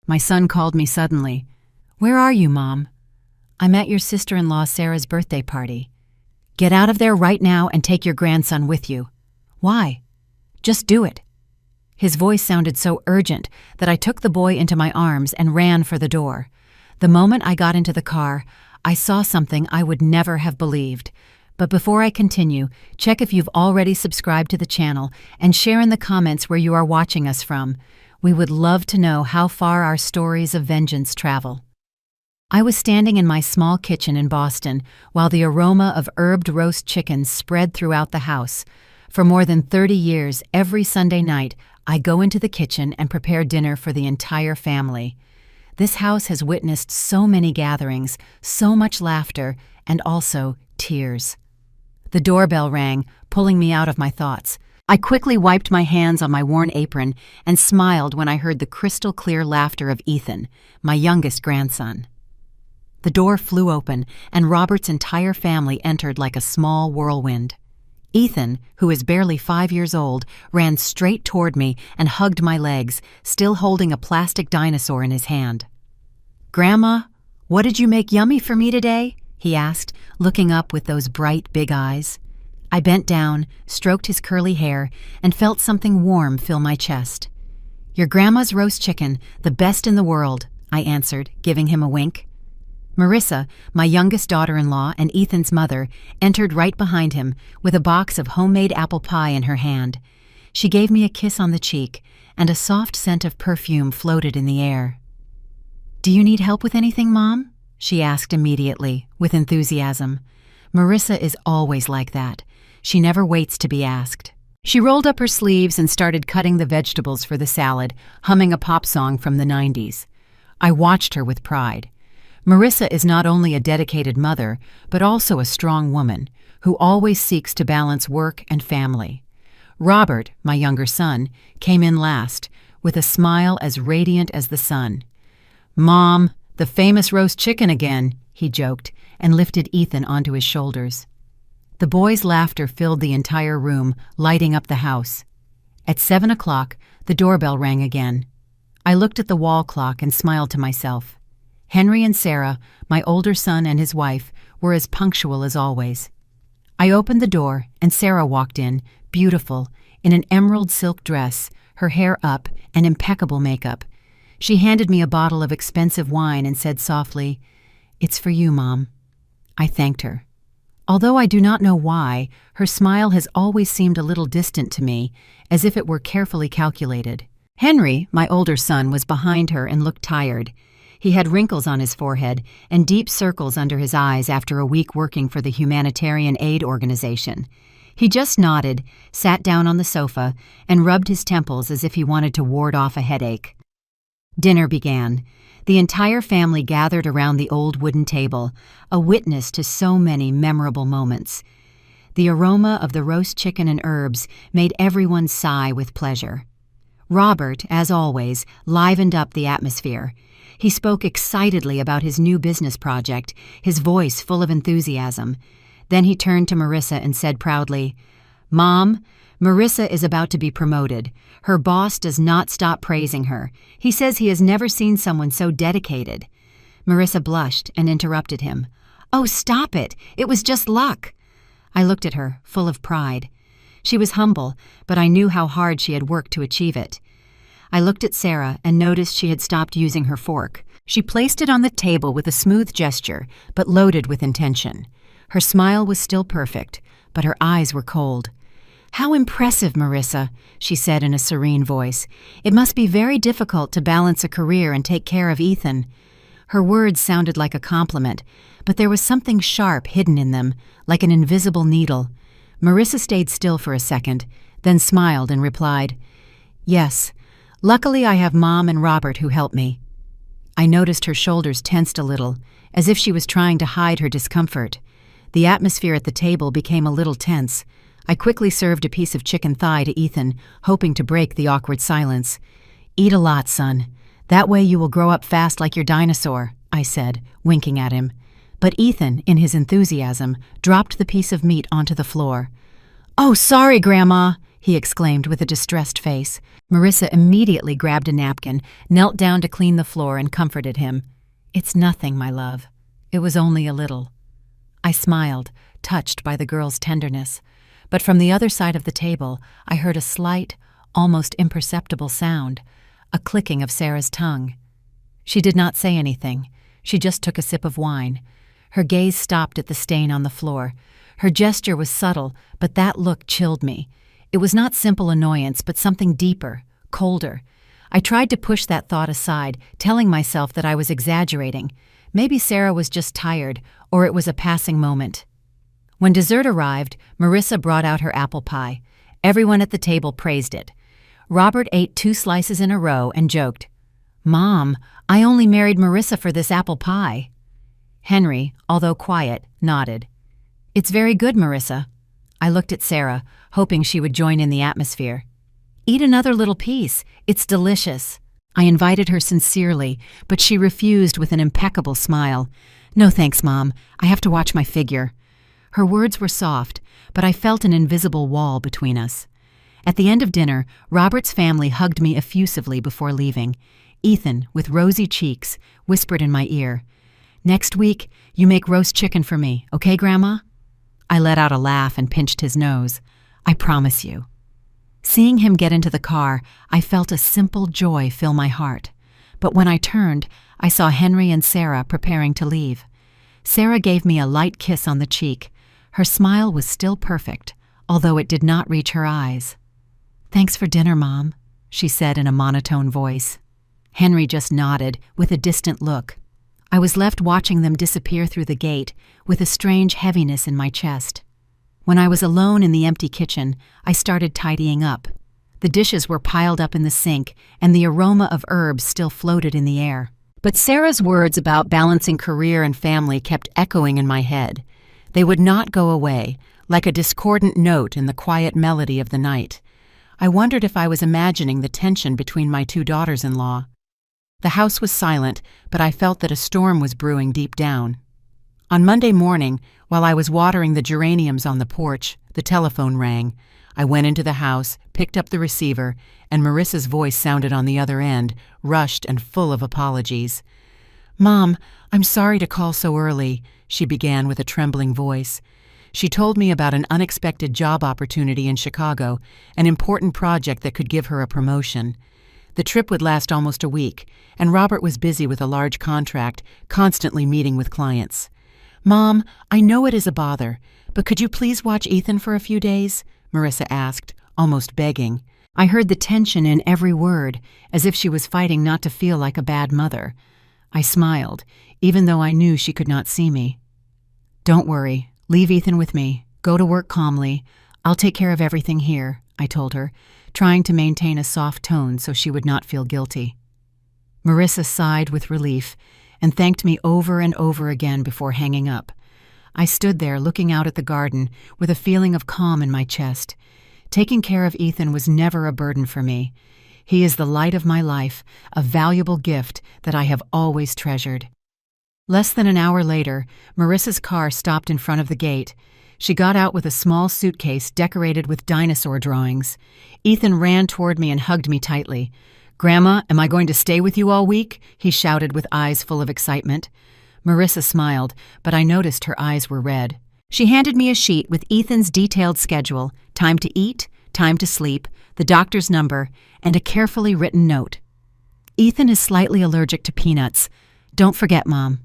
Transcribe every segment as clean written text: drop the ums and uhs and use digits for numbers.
My son called me suddenly. "Where are you, Mom?" "I'm at your sister-in-law Sarah's birthday party." "Get out of there right now and take your grandson with you." "Why?" "Just do it." His voice sounded so urgent that I took the boy into my arms and ran for the door. The moment I got into the car, I saw something I would never have believed. But before I continue, check if you've already subscribed to the channel and share in the comments where you are watching us from. We would love to know how far our stories of vengeance travel. I was standing in my small kitchen in Boston while the aroma of herbed roast chicken spread throughout the house. For more than 30 years, every Sunday night, I go into the kitchen and prepare dinner for the entire family. This house has witnessed so many gatherings, so much laughter, and also tears. The doorbell rang, pulling me out of my thoughts. I quickly wiped my hands on my worn apron and smiled when I heard the crystal-clear laughter of Ethan, my youngest grandson. The door flew open, and Robert's entire family entered like a small whirlwind. Ethan, who is barely 5 years old, ran straight toward me and hugged my legs, still holding a plastic dinosaur in his hand. "Grandma, what did you make yummy for me today?" he asked, looking up with those bright, big eyes. I bent down, stroked his curly hair, and felt something warm fill my chest. "Your grandma's roast chicken, the best in the world," I answered, giving him a wink. Marissa, my youngest daughter-in-law and Ethan's mother, entered right behind him with a box of homemade apple pie in her hand. She gave me a kiss on the cheek, and a soft scent of perfume floated in the air. "Do you need help with anything, Mom?" she asked immediately, with enthusiasm. Marissa is always like that. She never waits to be asked. She rolled up her sleeves and started cutting the vegetables for the salad, humming a pop song from the 90s. I watched her with pride. Marissa is not only a dedicated mother, but also a strong woman who always seeks to balance work and family. Robert, my younger son, came in last, with a smile as radiant as the sun. "Mom, the famous roast chicken again," he joked, and lifted Ethan onto his shoulders. The boys' laughter filled the entire room, lighting up the house. At 7 o'clock, the doorbell rang again. I looked at the wall clock and smiled to myself. Henry and Sarah, my older son and his wife, were as punctual as always. I opened the door, and Sarah walked in, beautiful, in an emerald silk dress, her hair up, and impeccable makeup. She handed me a bottle of expensive wine and said softly, "It's for you, Mom." I thanked her. Although I do not know why, her smile has always seemed a little distant to me, as if it were carefully calculated. Henry, my older son, was behind her and looked tired. He had wrinkles on his forehead and deep circles under his eyes after a week working for the humanitarian aid organization. He just nodded, sat down on the sofa, and rubbed his temples as if he wanted to ward off a headache. Dinner began. The entire family gathered around the old wooden table, a witness to so many memorable moments. The aroma of the roast chicken and herbs made everyone sigh with pleasure. Robert, as always, livened up the atmosphere. He spoke excitedly about his new business project, his voice full of enthusiasm. Then he turned to Marissa and said proudly, "Mom, Marissa is about to be promoted. Her boss does not stop praising her. He says he has never seen someone so dedicated." Marissa blushed and interrupted him. "Oh, stop it! It was just luck." I looked at her, full of pride. She was humble, but I knew how hard she had worked to achieve it. I looked at Sarah and noticed she had stopped using her fork. She placed it on the table with a smooth gesture, but loaded with intention. Her smile was still perfect, but her eyes were cold. "How impressive, Marissa," she said in a serene voice. "It must be very difficult to balance a career and take care of Ethan." Her words sounded like a compliment, but there was something sharp hidden in them, like an invisible needle. Marissa stayed still for a second, then smiled and replied, "Yes. Luckily I have Mom and Robert who help me." I noticed her shoulders tensed a little, as if she was trying to hide her discomfort. The atmosphere at the table became a little tense. I quickly served a piece of chicken thigh to Ethan, hoping to break the awkward silence. "Eat a lot, son. That way you will grow up fast like your dinosaur," I said, winking at him. But Ethan, in his enthusiasm, dropped the piece of meat onto the floor. "Oh, sorry, Grandma," he exclaimed with a distressed face. Marissa immediately grabbed a napkin, knelt down to clean the floor, and comforted him. "It's nothing, my love. It was only a little." I smiled, touched by the girl's tenderness. But from the other side of the table, I heard a slight, almost imperceptible sound, a clicking of Sarah's tongue. She did not say anything. She just took a sip of wine. Her gaze stopped at the stain on the floor. Her gesture was subtle, but that look chilled me. It was not simple annoyance, but something deeper, colder. I tried to push that thought aside, telling myself that I was exaggerating. Maybe Sarah was just tired, or it was a passing moment. When dessert arrived, Marissa brought out her apple pie. Everyone at the table praised it. Robert ate 2 slices in a row and joked, "Mom, I only married Marissa for this apple pie." Henry, although quiet, nodded. "It's very good, Marissa." I looked at Sarah, hoping she would join in the atmosphere. "Eat another little piece. It's delicious." I invited her sincerely, but she refused with an impeccable smile. "No thanks, Mom. I have to watch my figure." Her words were soft, but I felt an invisible wall between us. At the end of dinner, Robert's family hugged me effusively before leaving. Ethan, with rosy cheeks, whispered in my ear, "Next week, you make roast chicken for me, okay, Grandma?" I let out a laugh and pinched his nose. "I promise you." Seeing him get into the car, I felt a simple joy fill my heart. But when I turned, I saw Henry and Sarah preparing to leave. Sarah gave me a light kiss on the cheek. Her smile was still perfect, although it did not reach her eyes. "Thanks for dinner, Mom," she said in a monotone voice. Henry just nodded, with a distant look. I was left watching them disappear through the gate, with a strange heaviness in my chest. When I was alone in the empty kitchen, I started tidying up. The dishes were piled up in the sink, and the aroma of herbs still floated in the air. But Sarah's words about balancing career and family kept echoing in my head. They would not go away, like a discordant note in the quiet melody of the night. I wondered if I was imagining the tension between my 2 daughters-in-law. The house was silent, but I felt that a storm was brewing deep down. On Monday morning, while I was watering the geraniums on the porch, the telephone rang. I went into the house, picked up the receiver, and Marissa's voice sounded on the other end, rushed and full of apologies. "Mom, I'm sorry to call so early," she began with a trembling voice. She told me about an unexpected job opportunity in Chicago, an important project that could give her a promotion. The trip would last almost a week, and Robert was busy with a large contract, constantly meeting with clients. "Mom, I know it is a bother, but could you please watch Ethan for a few days?" Marissa asked, almost begging. I heard the tension in every word, as if she was fighting not to feel like a bad mother. I smiled, even though I knew she could not see me. "Don't worry. Leave Ethan with me. Go to work calmly. I'll take care of everything here," I told her, trying to maintain a soft tone so she would not feel guilty. Marissa sighed with relief and thanked me over and over again before hanging up. I stood there looking out at the garden with a feeling of calm in my chest. Taking care of Ethan was never a burden for me. He is the light of my life, a valuable gift that I have always treasured. Less than an hour later, Marissa's car stopped in front of the gate. She got out with a small suitcase decorated with dinosaur drawings. Ethan ran toward me and hugged me tightly. "Grandma, am I going to stay with you all week?" he shouted with eyes full of excitement. Marissa smiled, but I noticed her eyes were red. She handed me a sheet with Ethan's detailed schedule, time to eat, time to sleep, the doctor's number, and a carefully written note. "Ethan is slightly allergic to peanuts. Don't forget, Mom."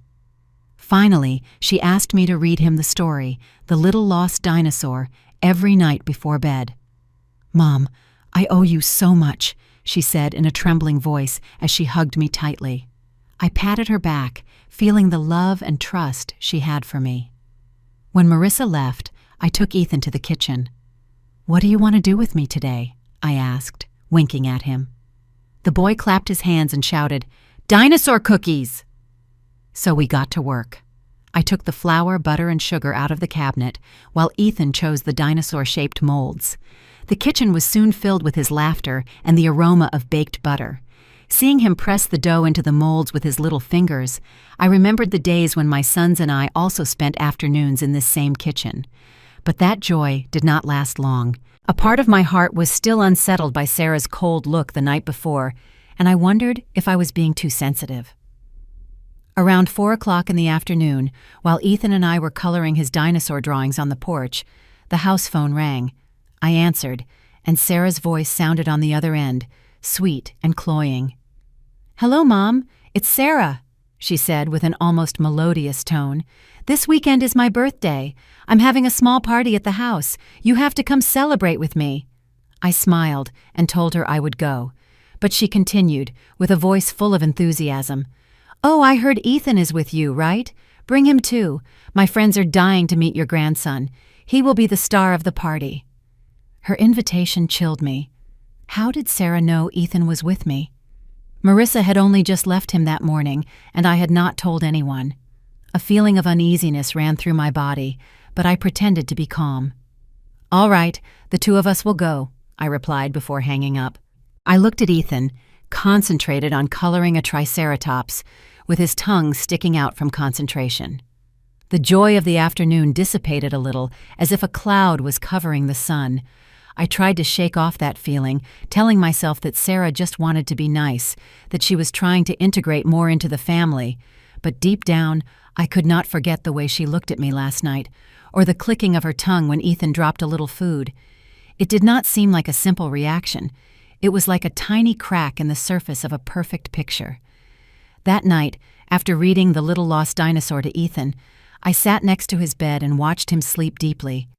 Finally, she asked me to read him the story, The Little Lost Dinosaur, every night before bed. "Mom, I owe you so much," she said in a trembling voice as she hugged me tightly. I patted her back, feeling the love and trust she had for me. When Marissa left, I took Ethan to the kitchen. "What do you want to do with me today?" I asked, winking at him. The boy clapped his hands and shouted, "Dinosaur cookies!" So we got to work. I took the flour, butter, and sugar out of the cabinet, while Ethan chose the dinosaur-shaped molds. The kitchen was soon filled with his laughter and the aroma of baked butter. Seeing him press the dough into the molds with his little fingers, I remembered the days when my sons and I also spent afternoons in this same kitchen. But that joy did not last long. A part of my heart was still unsettled by Sarah's cold look the night before, and I wondered if I was being too sensitive. Around 4 o'clock in the afternoon, while Ethan and I were coloring his dinosaur drawings on the porch, the house phone rang. I answered, and Sarah's voice sounded on the other end, sweet and cloying. "Hello, Mom. It's Sarah," she said with an almost melodious tone. "This weekend is my birthday. I'm having a small party at the house. You have to come celebrate with me." I smiled and told her I would go, but she continued, with a voice full of enthusiasm. "Oh, I heard Ethan is with you, right? Bring him too. My friends are dying to meet your grandson. He will be the star of the party." Her invitation chilled me. How did Sarah know Ethan was with me? Marissa had only just left him that morning, and I had not told anyone. A feeling of uneasiness ran through my body, but I pretended to be calm. "All right, the two of us will go," I replied before hanging up. I looked at Ethan, concentrated on coloring a triceratops, with his tongue sticking out from concentration. The joy of the afternoon dissipated a little, as if a cloud was covering the sun. I tried to shake off that feeling, telling myself that Sarah just wanted to be nice, that she was trying to integrate more into the family, but deep down, I could not forget the way she looked at me last night, or the clicking of her tongue when Ethan dropped a little food. It did not seem like a simple reaction. It was like a tiny crack in the surface of a perfect picture. That night, after reading The Little Lost Dinosaur to Ethan, I sat next to his bed and watched him sleep deeply.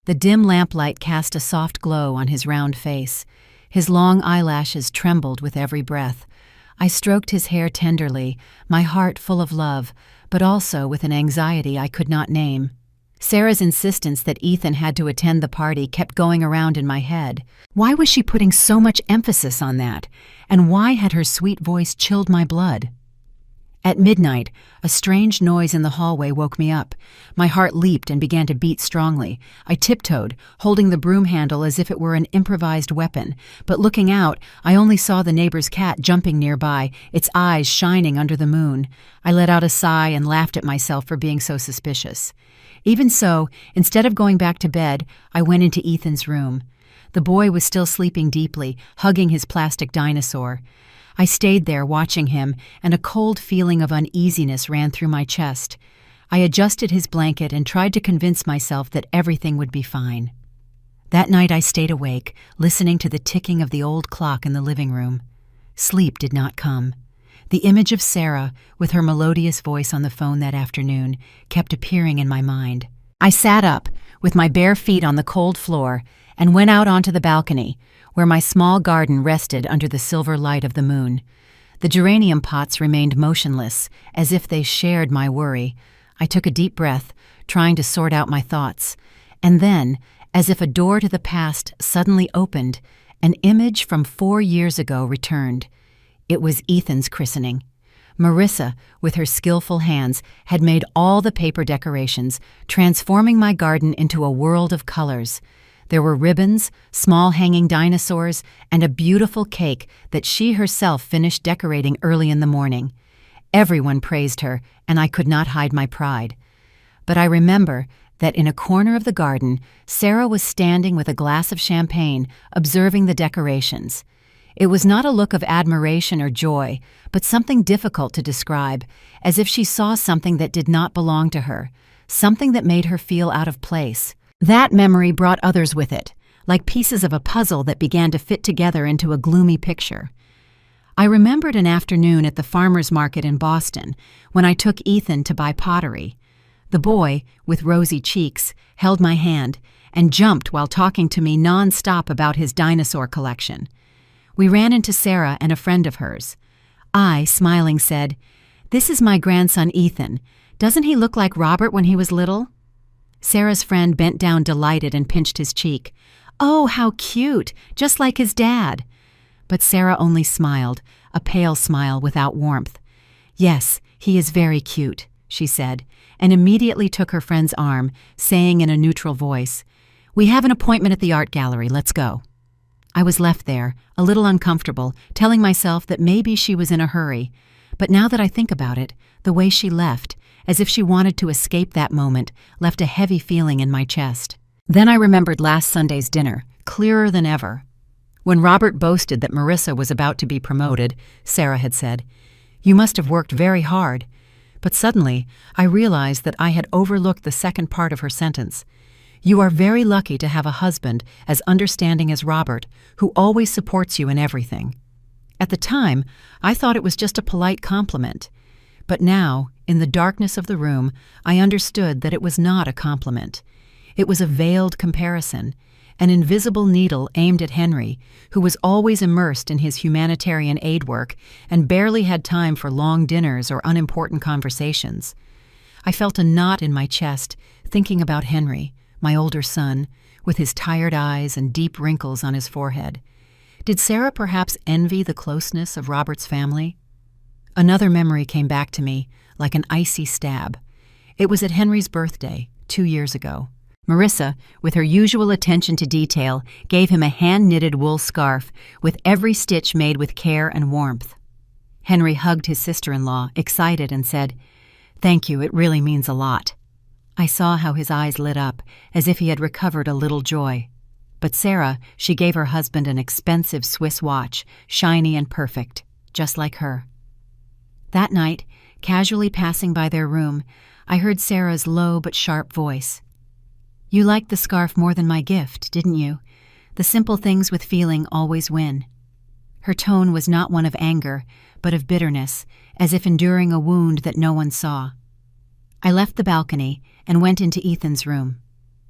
The dim lamplight cast a soft glow on his round face. His long eyelashes trembled with every breath. I stroked his hair tenderly, my heart full of love, but also with an anxiety I could not name. Sarah's insistence that Ethan had to attend the party kept going around in my head. Why was she putting so much emphasis on that? And why had her sweet voice chilled my blood? At midnight, a strange noise in the hallway woke me up. My heart leaped and began to beat strongly. I tiptoed, holding the broom handle as if it were an improvised weapon, but looking out, I only saw the neighbor's cat jumping nearby, its eyes shining under the moon. I let out a sigh and laughed at myself for being so suspicious. Even so, instead of going back to bed, I went into Ethan's room. The boy was still sleeping deeply, hugging his plastic dinosaur. I stayed there watching him, and a cold feeling of uneasiness ran through my chest. I adjusted his blanket and tried to convince myself that everything would be fine. That night I stayed awake, listening to the ticking of the old clock in the living room. Sleep did not come. The image of Sarah, with her melodious voice on the phone that afternoon, kept appearing in my mind. I sat up, with my bare feet on the cold floor, and went out onto the balcony, where my small garden rested under the silver light of the moon. The geranium pots remained motionless, as if they shared my worry. I took a deep breath, trying to sort out my thoughts. And then, as if a door to the past suddenly opened, an image from 4 years ago returned. It was Ethan's christening. Marissa, with her skillful hands, had made all the paper decorations, transforming my garden into a world of colors. There were ribbons, small hanging dinosaurs, and a beautiful cake that she herself finished decorating early in the morning. Everyone praised her, and I could not hide my pride. But I remember that in a corner of the garden, Sarah was standing with a glass of champagne, observing the decorations. It was not a look of admiration or joy, but something difficult to describe, as if she saw something that did not belong to her, something that made her feel out of place. That memory brought others with it, like pieces of a puzzle that began to fit together into a gloomy picture. I remembered an afternoon at the farmer's market in Boston when I took Ethan to buy pottery. The boy, with rosy cheeks, held my hand and jumped while talking to me non-stop about his dinosaur collection. We ran into Sarah and a friend of hers. I, smiling, said, "This is my grandson Ethan. Doesn't he look like Robert when he was little?" Sarah's friend bent down delighted and pinched his cheek. "Oh, how cute, just like his dad." But Sarah only smiled, a pale smile without warmth. "Yes, he is very cute," she said, and immediately took her friend's arm, saying in a neutral voice, "We have an appointment at the art gallery, let's go." I was left there, a little uncomfortable, telling myself that maybe she was in a hurry. But now that I think about it, the way she left, as if she wanted to escape that moment, left a heavy feeling in my chest. Then I remembered last Sunday's dinner, clearer than ever. When Robert boasted that Marissa was about to be promoted, Sarah had said, "You must have worked very hard." But suddenly, I realized that I had overlooked the second part of her sentence. "You are very lucky to have a husband as understanding as Robert, who always supports you in everything." At the time, I thought it was just a polite compliment. But now, in the darkness of the room, I understood that it was not a compliment. It was a veiled comparison, an invisible needle aimed at Henry, who was always immersed in his humanitarian aid work and barely had time for long dinners or unimportant conversations. I felt a knot in my chest thinking about Henry, my older son, with his tired eyes and deep wrinkles on his forehead. Did Sarah perhaps envy the closeness of Robert's family? Another memory came back to me, like an icy stab. It was at Henry's birthday, 2 years ago. Marissa, with her usual attention to detail, gave him a hand-knitted wool scarf with every stitch made with care and warmth. Henry hugged his sister-in-law, excited, and said, "Thank you, it really means a lot." I saw how his eyes lit up, as if he had recovered a little joy. But Sarah, she gave her husband an expensive Swiss watch, shiny and perfect, just like her. That night, casually passing by their room, I heard Sarah's low but sharp voice. "You liked the scarf more than my gift, didn't you? The simple things with feeling always win." Her tone was not one of anger, but of bitterness, as if enduring a wound that no one saw. I left the balcony and went into Ethan's room.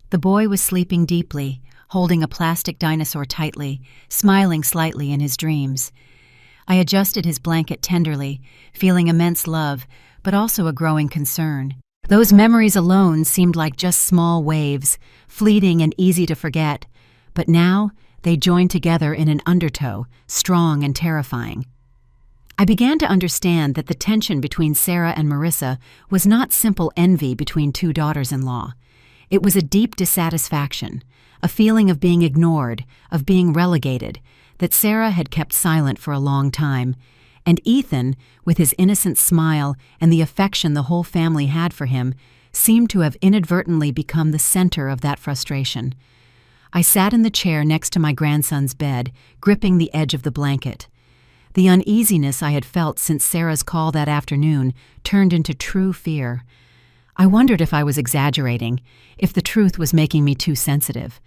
The boy was sleeping deeply, holding a plastic dinosaur tightly, smiling slightly in his dreams. I adjusted his blanket tenderly, feeling immense love, but also a growing concern. Those memories alone seemed like just small waves, fleeting and easy to forget, but now they joined together in an undertow, strong and terrifying. I began to understand that the tension between Sarah and Marissa was not simple envy between two daughters-in-law. It was a deep dissatisfaction, a feeling of being ignored, of being relegated, that Sarah had kept silent for a long time, and Ethan, with his innocent smile and the affection the whole family had for him, seemed to have inadvertently become the center of that frustration. I sat in the chair next to my grandson's bed, gripping the edge of the blanket. The uneasiness I had felt since Sarah's call that afternoon turned into true fear. I wondered if I was exaggerating, if the truth was making me too sensitive.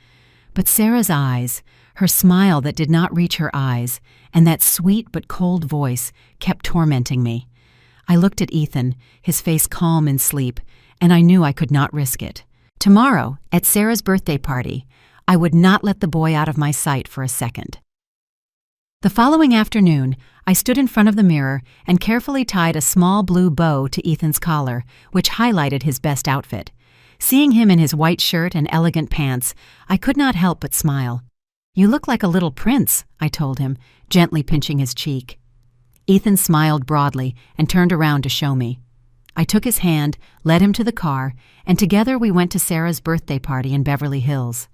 But Sarah's eyes, her smile that did not reach her eyes, and that sweet but cold voice kept tormenting me. I looked at Ethan, his face calm in sleep, and I knew I could not risk it. Tomorrow, at Sarah's birthday party, I would not let the boy out of my sight for a second. The following afternoon, I stood in front of the mirror and carefully tied a small blue bow to Ethan's collar, which highlighted his best outfit. Seeing him in his white shirt and elegant pants, I could not help but smile. "You look like a little prince," I told him, gently pinching his cheek. Ethan smiled broadly and turned around to show me. I took his hand, led him to the car, and together we went to Sarah's birthday party in Beverly Hills.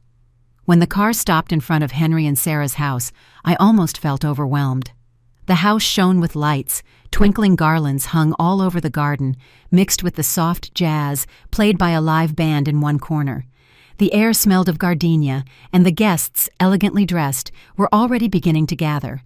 When the car stopped in front of Henry and Sarah's house, I almost felt overwhelmed. The house shone with lights, twinkling garlands hung all over the garden, mixed with the soft jazz played by a live band in one corner. The air smelled of gardenia, and the guests, elegantly dressed, were already beginning to gather.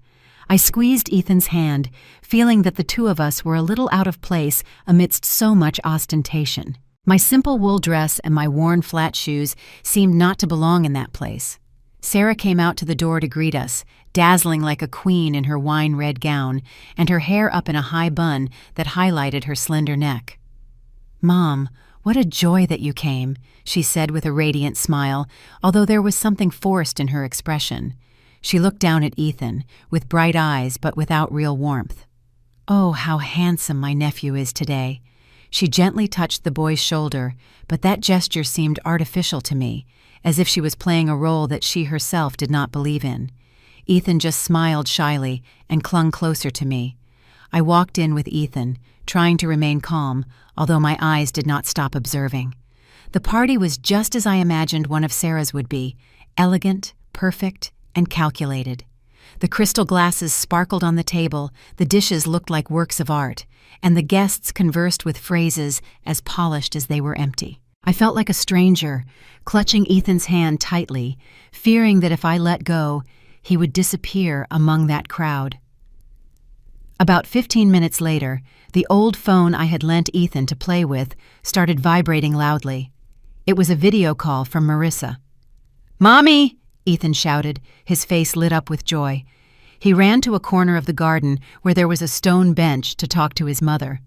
I squeezed Ethan's hand, feeling that the two of us were a little out of place amidst so much ostentation. My simple wool dress and my worn flat shoes seemed not to belong in that place. Sarah came out to the door to greet us, dazzling like a queen in her wine-red gown, and her hair up in a high bun that highlighted her slender neck. "Mom, what a joy that you came," she said with a radiant smile, although there was something forced in her expression. She looked down at Ethan, with bright eyes but without real warmth. "Oh, how handsome my nephew is today." She gently touched the boy's shoulder, but that gesture seemed artificial to me, as if she was playing a role that she herself did not believe in. Ethan just smiled shyly and clung closer to me. I walked in with Ethan, trying to remain calm, although my eyes did not stop observing. The party was just as I imagined one of Sarah's would be, elegant, perfect, and calculated. The crystal glasses sparkled on the table, the dishes looked like works of art, and the guests conversed with phrases as polished as they were empty. I felt like a stranger, clutching Ethan's hand tightly, fearing that if I let go, he would disappear among that crowd. About 15 minutes later, the old phone I had lent Ethan to play with started vibrating loudly. It was a video call from Marissa. "Mommy!" Ethan shouted, his face lit up with joy. He ran to a corner of the garden where there was a stone bench to talk to his mother.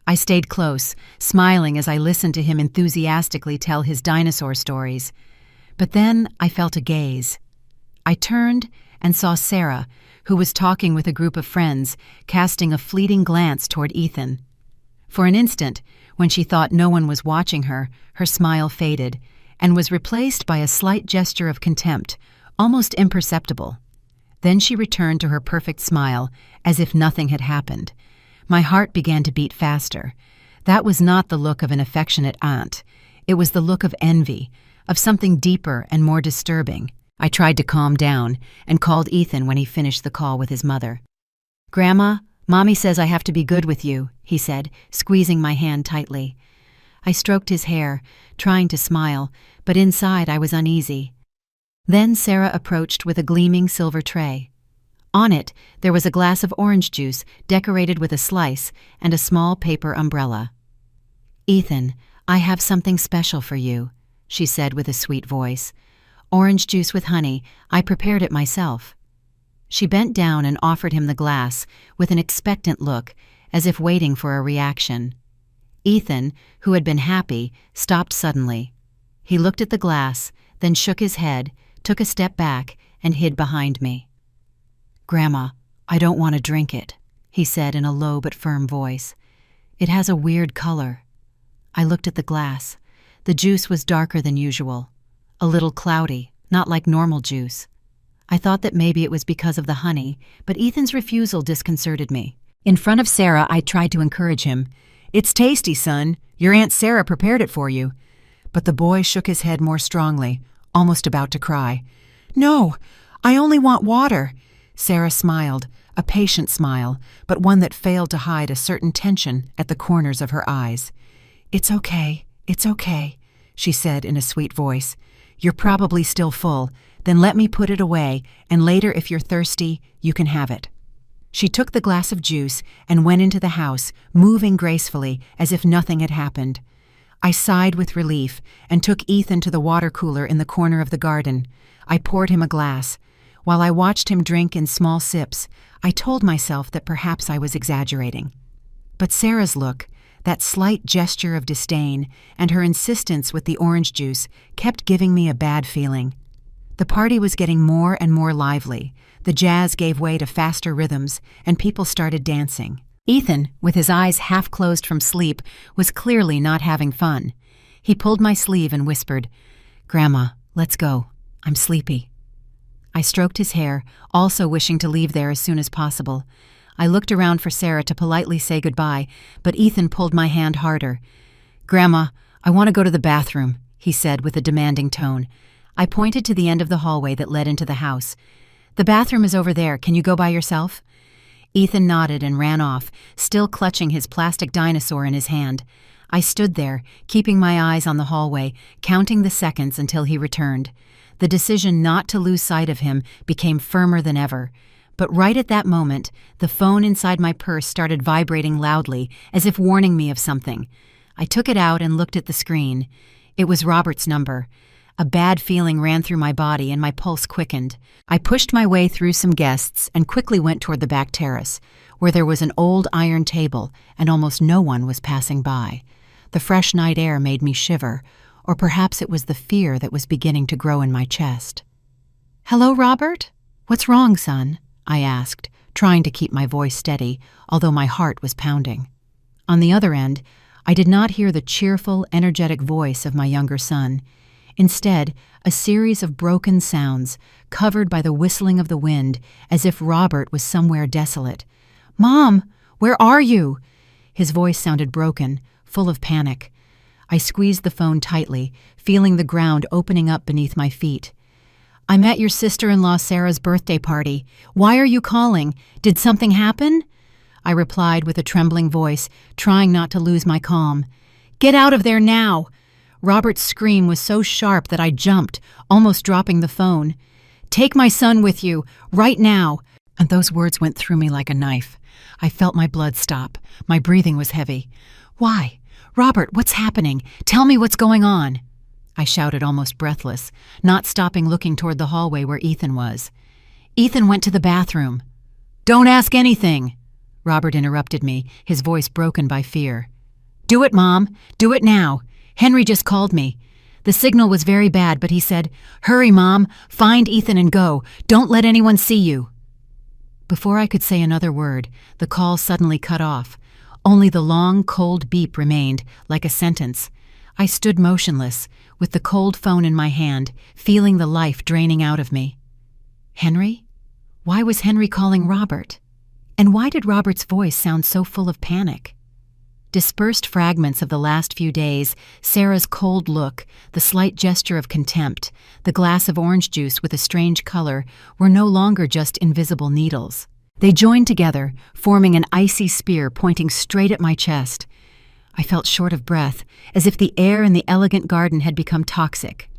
I stayed close, smiling as I listened to him enthusiastically tell his dinosaur stories. But then I felt a gaze. I turned and saw Sarah, who was talking with a group of friends, casting a fleeting glance toward Ethan. For an instant, when she thought no one was watching her, her smile faded and was replaced by a slight gesture of contempt, almost imperceptible. Then she returned to her perfect smile, as if nothing had happened. My heart began to beat faster. That was not the look of an affectionate aunt. It was the look of envy, of something deeper and more disturbing. I tried to calm down and called Ethan when he finished the call with his mother. "Grandma, Mommy says I have to be good with you," he said, squeezing my hand tightly. I stroked his hair, trying to smile, but inside I was uneasy. Then Sarah approached with a gleaming silver tray. On it, there was a glass of orange juice decorated with a slice and a small paper umbrella. "Ethan, I have something special for you," she said with a sweet voice. "Orange juice with honey. I prepared it myself." She bent down and offered him the glass with an expectant look, as if waiting for a reaction. Ethan, who had been happy, stopped suddenly. He looked at the glass, then shook his head, took a step back, and hid behind me. "Grandma, I don't want to drink it," he said in a low but firm voice. "It has a weird color." I looked at the glass. The juice was darker than usual, a little cloudy, not like normal juice. I thought that maybe it was because of the honey, but Ethan's refusal disconcerted me. In front of Sarah, I tried to encourage him. "It's tasty, son. Your Aunt Sarah prepared it for you." But the boy shook his head more strongly, almost about to cry. "No, I only want water." Sarah smiled, a patient smile, but one that failed to hide a certain tension at the corners of her eyes. It's okay," she said in a sweet voice. "You're probably still full. Then let me put it away, and later if you're thirsty, you can have it." She took the glass of juice and went into the house, moving gracefully as if nothing had happened. I sighed with relief and took Ethan to the water cooler in the corner of the garden. I poured him a glass. While I watched him drink in small sips, I told myself that perhaps I was exaggerating. But Sarah's look, that slight gesture of disdain, and her insistence with the orange juice kept giving me a bad feeling. The party was getting more and more lively. The jazz gave way to faster rhythms, and people started dancing. Ethan, with his eyes half closed from sleep, was clearly not having fun. He pulled my sleeve and whispered, "Grandma, let's go. I'm sleepy." I stroked his hair, also wishing to leave there as soon as possible. I looked around for Sarah to politely say goodbye, but Ethan pulled my hand harder. "Grandma, I want to go to the bathroom," he said with a demanding tone. I pointed to the end of the hallway that led into the house. "The bathroom is over there. Can you go by yourself?" Ethan nodded and ran off, still clutching his plastic dinosaur in his hand. I stood there, keeping my eyes on the hallway, counting the seconds until he returned. The decision not to lose sight of him became firmer than ever. But right at that moment, the phone inside my purse started vibrating loudly, as if warning me of something. I took it out and looked at the screen. It was Robert's number. A bad feeling ran through my body and my pulse quickened. I pushed my way through some guests and quickly went toward the back terrace, where there was an old iron table and almost no one was passing by. The fresh night air made me shiver, or perhaps it was the fear that was beginning to grow in my chest. "Hello, Robert? What's wrong, son?" I asked, trying to keep my voice steady, although my heart was pounding. On the other end, I did not hear the cheerful, energetic voice of my younger son. Instead, a series of broken sounds, covered by the whistling of the wind, as if Robert was somewhere desolate. "Mom, where are you?" His voice sounded broken, full of panic. I squeezed the phone tightly, feeling the ground opening up beneath my feet. "I'm at your sister-in-law Sarah's birthday party. Why are you calling? Did something happen?" I replied with a trembling voice, trying not to lose my calm. "Get out of there now!" Robert's scream was so sharp that I jumped, almost dropping the phone. "Take my son with you, right now!" And those words went through me like a knife. I felt my blood stop. My breathing was heavy. "Why? Robert, what's happening? Tell me what's going on!" I shouted, almost breathless, not stopping looking toward the hallway where Ethan was. "Ethan went to the bathroom." "Don't ask anything!" Robert interrupted me, his voice broken by fear. "Do it, Mom. Do it now. Henry just called me. The signal was very bad, but he said, 'Hurry, Mom. Find Ethan and go. Don't let anyone see you.'" Before I could say another word, the call suddenly cut off. Only the long, cold beep remained, like a sentence. I stood motionless, with the cold phone in my hand, feeling the life draining out of me. Henry? Why was Henry calling Robert? And why did Robert's voice sound so full of panic? Dispersed fragments of the last few days, Sarah's cold look, the slight gesture of contempt, the glass of orange juice with a strange color, were no longer just invisible needles. They joined together, forming an icy spear pointing straight at my chest. I felt short of breath, as if the air in the elegant garden had become toxic.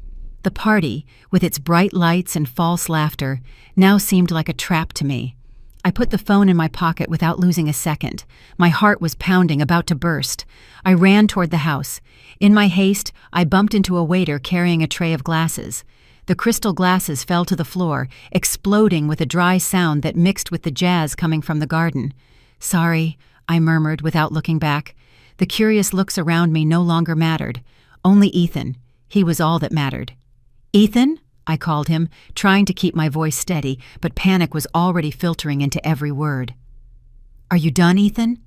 The party, with its bright lights and false laughter, now seemed like a trap to me. I put the phone in my pocket without losing a second. My heart was pounding, about to burst. I ran toward the house. In my haste, I bumped into a waiter carrying a tray of glasses. The crystal glasses fell to the floor, exploding with a dry sound that mixed with the jazz coming from the garden. "Sorry," I murmured without looking back. The curious looks around me no longer mattered. Only Ethan. He was all that mattered. "Ethan?" I called him, trying to keep my voice steady, but panic was already filtering into every word. "Are you done, Ethan?"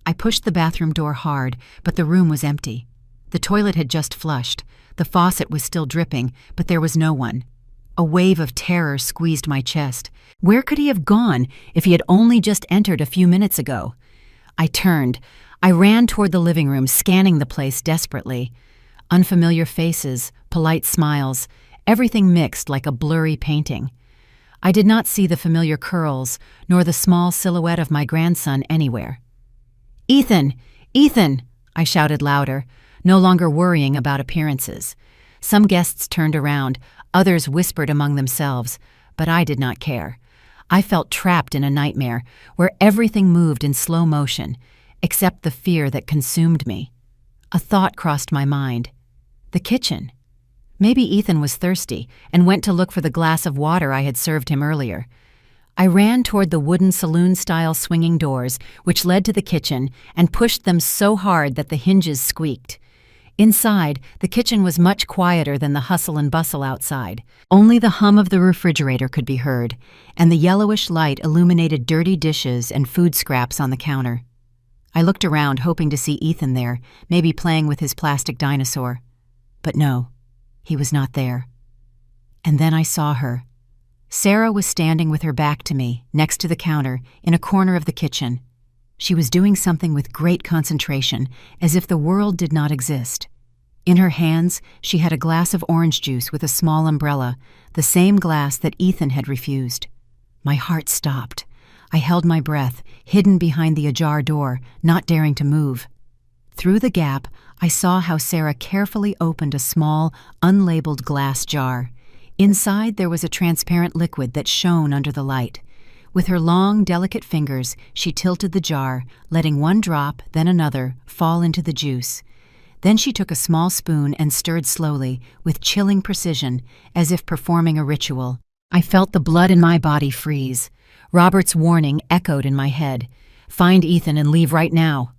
I pushed the bathroom door hard, but the room was empty. The toilet had just flushed. The faucet was still dripping, but there was no one. A wave of terror squeezed my chest. Where could he have gone if he had only just entered a few minutes ago? I turned. I ran toward the living room, scanning the place desperately. Unfamiliar faces, polite smiles, everything mixed like a blurry painting. I did not see the familiar curls, nor the small silhouette of my grandson anywhere. "Ethan! Ethan!" I shouted louder, no longer worrying about appearances. Some guests turned around, others whispered among themselves, but I did not care. I felt trapped in a nightmare, where everything moved in slow motion, except the fear that consumed me. A thought crossed my mind. The kitchen. Maybe Ethan was thirsty and went to look for the glass of water I had served him earlier. I ran toward the wooden saloon-style swinging doors, which led to the kitchen, and pushed them so hard that the hinges squeaked. Inside, the kitchen was much quieter than the hustle and bustle outside. Only the hum of the refrigerator could be heard, and the yellowish light illuminated dirty dishes and food scraps on the counter. I looked around, hoping to see Ethan there, maybe playing with his plastic dinosaur. But no. He was not there. And then I saw her. Sarah was standing with her back to me, next to the counter, in a corner of the kitchen. She was doing something with great concentration, as if the world did not exist. In her hands, she had a glass of orange juice with a small umbrella, the same glass that Ethan had refused. My heart stopped. I held my breath, hidden behind the ajar door, not daring to move. Through the gap, I saw how Sarah carefully opened a small, unlabeled glass jar. Inside there was a transparent liquid that shone under the light. With her long, delicate fingers, she tilted the jar, letting one drop, then another, fall into the juice. Then she took a small spoon and stirred slowly, with chilling precision, as if performing a ritual. I felt the blood in my body freeze. Robert's warning echoed in my head. "Find Ethan and leave right now."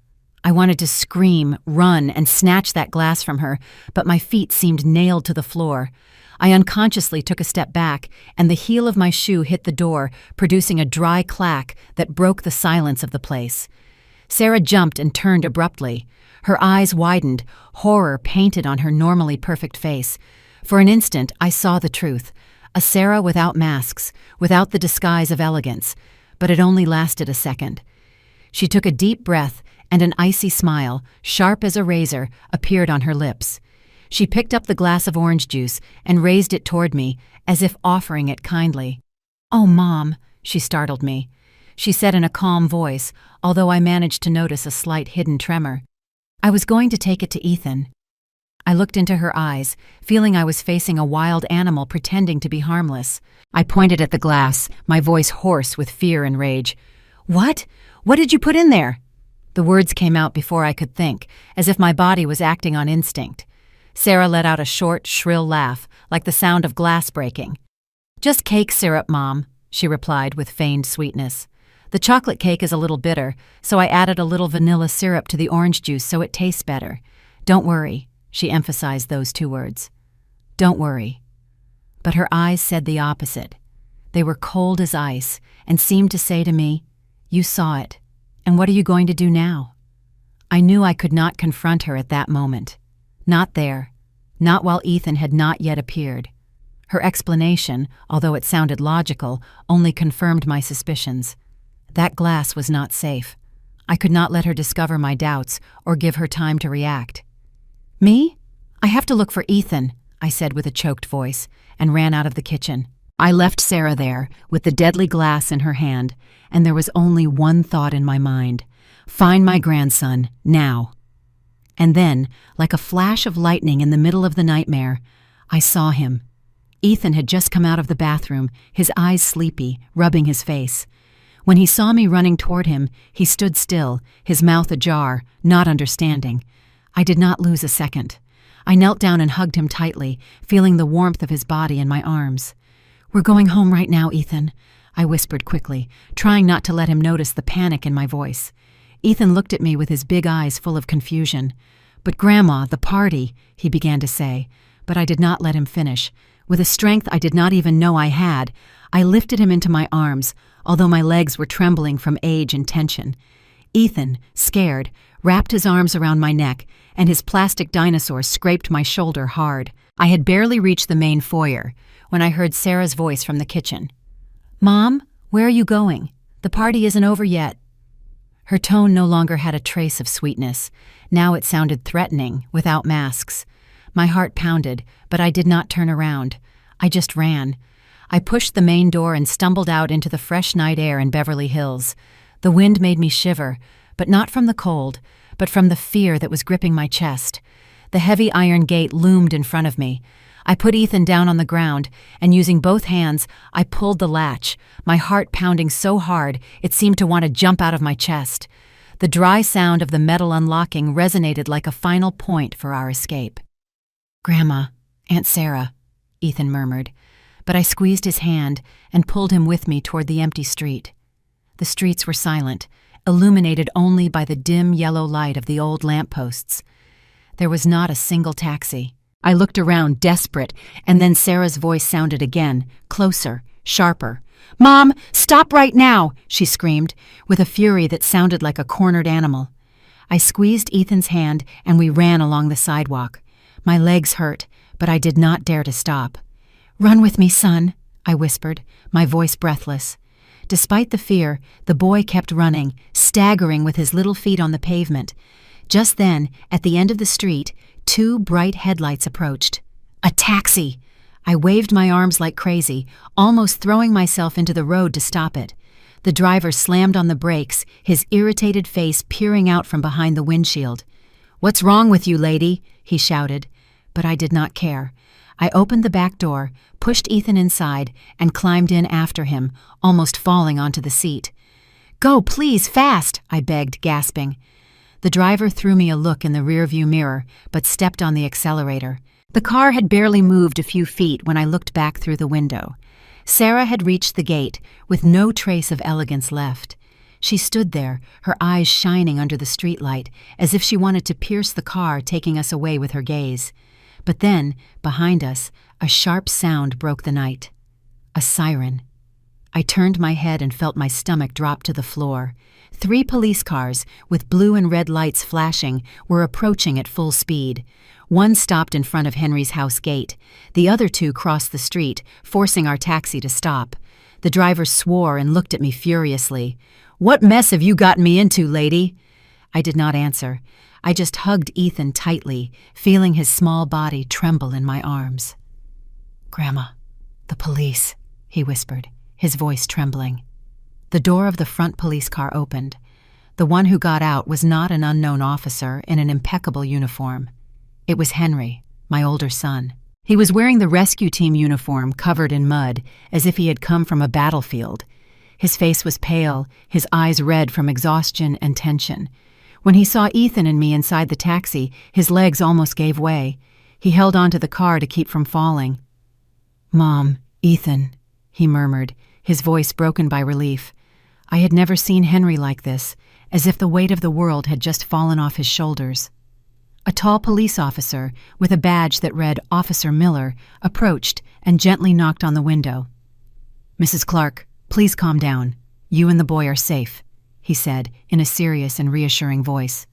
I wanted to scream, run, and snatch that glass from her, but my feet seemed nailed to the floor. I unconsciously took a step back, and the heel of my shoe hit the door, producing a dry clack that broke the silence of the place. Sarah jumped and turned abruptly. Her eyes widened, horror painted on her normally perfect face. For an instant, I saw the truth. A Sarah without masks, without the disguise of elegance. But it only lasted a second. She took a deep breath, and an icy smile, sharp as a razor, appeared on her lips. She picked up the glass of orange juice and raised it toward me, as if offering it kindly. "Oh, Mom," she startled me. She said in a calm voice, although I managed to notice a slight hidden tremor. "I was going to take it to Ethan." I looked into her eyes, feeling I was facing a wild animal pretending to be harmless. I pointed at the glass, my voice hoarse with fear and rage. "What? What did you put in there?" The words came out before I could think, as if my body was acting on instinct. Sarah let out a short, shrill laugh, like the sound of glass breaking. "Just cake syrup, Mom," she replied with feigned sweetness. "The chocolate cake is a little bitter, so I added a little vanilla syrup to the orange juice so it tastes better. Don't worry," she emphasized those two words. "Don't worry." But her eyes said the opposite. They were cold as ice and seemed to say to me, "You saw it, and what are you going to do now?" I knew I could not confront her at that moment. Not there. Not while Ethan had not yet appeared. Her explanation, although it sounded logical, only confirmed my suspicions. That glass was not safe. I could not let her discover my doubts or give her time to react. "Me? I have to look for Ethan," I said with a choked voice, and ran out of the kitchen. I left Sarah there, with the deadly glass in her hand, and there was only one thought in my mind: find my grandson, now. And then, like a flash of lightning in the middle of the nightmare, I saw him. Ethan had just come out of the bathroom, his eyes sleepy, rubbing his face. When he saw me running toward him, he stood still, his mouth ajar, not understanding. I did not lose a second. I knelt down and hugged him tightly, feeling the warmth of his body in my arms. "We're going home right now, Ethan," I whispered quickly, trying not to let him notice the panic in my voice. Ethan looked at me with his big eyes full of confusion. "But Grandma, the party," he began to say, but I did not let him finish. With a strength I did not even know I had, I lifted him into my arms, although my legs were trembling from age and tension. Ethan, scared, wrapped his arms around my neck, and his plastic dinosaur scraped my shoulder hard. I had barely reached the main foyer when I heard Sarah's voice from the kitchen. "Mom, where are you going? The party isn't over yet." Her tone no longer had a trace of sweetness. Now it sounded threatening, without masks. My heart pounded, but I did not turn around. I just ran. I pushed the main door and stumbled out into the fresh night air in Beverly Hills. The wind made me shiver, but not from the cold, but from the fear that was gripping my chest. The heavy iron gate loomed in front of me. I put Ethan down on the ground, and using both hands, I pulled the latch, my heart pounding so hard it seemed to want to jump out of my chest. The dry sound of the metal unlocking resonated like a final point for our escape. "Grandma, Aunt Sarah," Ethan murmured, but I squeezed his hand and pulled him with me toward the empty street. The streets were silent, illuminated only by the dim yellow light of the old lampposts. There was not a single taxi. I looked around, desperate, and then Sarah's voice sounded again, closer, sharper. "Mom, stop right now!" she screamed, with a fury that sounded like a cornered animal. I squeezed Ethan's hand and we ran along the sidewalk. My legs hurt, but I did not dare to stop. "Run with me, son," I whispered, my voice breathless. Despite the fear, the boy kept running, staggering with his little feet on the pavement. Just then, at the end of the street, 2 bright headlights approached. A taxi! I waved my arms like crazy, almost throwing myself into the road to stop it. The driver slammed on the brakes, his irritated face peering out from behind the windshield. "What's wrong with you, lady?" he shouted. But I did not care. I opened the back door, pushed Ethan inside, and climbed in after him, almost falling onto the seat. "Go, please, fast!" I begged, gasping. The driver threw me a look in the rearview mirror, but stepped on the accelerator. The car had barely moved a few feet when I looked back through the window. Sarah had reached the gate, with no trace of elegance left. She stood there, her eyes shining under the streetlight, as if she wanted to pierce the car, taking us away with her gaze. But then, behind us, a sharp sound broke the night. A siren. I turned my head and felt my stomach drop to the floor. 3 police cars, with blue and red lights flashing, were approaching at full speed. One stopped in front of Henry's house gate. The other 2 crossed the street, forcing our taxi to stop. The driver swore and looked at me furiously. "What mess have you gotten me into, lady?" I did not answer. I just hugged Ethan tightly, feeling his small body tremble in my arms. "Grandma, the police," he whispered, his voice trembling. The door of the front police car opened. The one who got out was not an unknown officer in an impeccable uniform. It was Henry, my older son. He was wearing the rescue team uniform covered in mud, as if he had come from a battlefield. His face was pale, his eyes red from exhaustion and tension. When he saw Ethan and me inside the taxi, his legs almost gave way. He held onto the car to keep from falling. "Mom, Ethan," he murmured, his voice broken by relief. I had never seen Henry like this, as if the weight of the world had just fallen off his shoulders. A tall police officer, with a badge that read Officer Miller, approached and gently knocked on the window. "Mrs. Clark, please calm down. You and the boy are safe," he said in a serious and reassuring voice.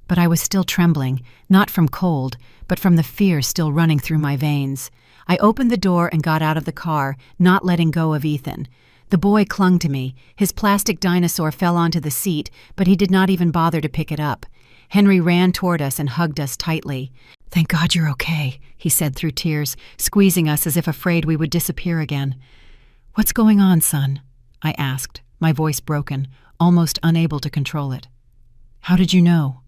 But I was still trembling, not from cold, but from the fear still running through my veins. I opened the door and got out of the car, not letting go of Ethan. The boy clung to me. His plastic dinosaur fell onto the seat, but he did not even bother to pick it up. Henry ran toward us and hugged us tightly. "Thank God you're okay," he said through tears, squeezing us as if afraid we would disappear again. "What's going on, son?" I asked, my voice broken, almost unable to control it. "How did you know?"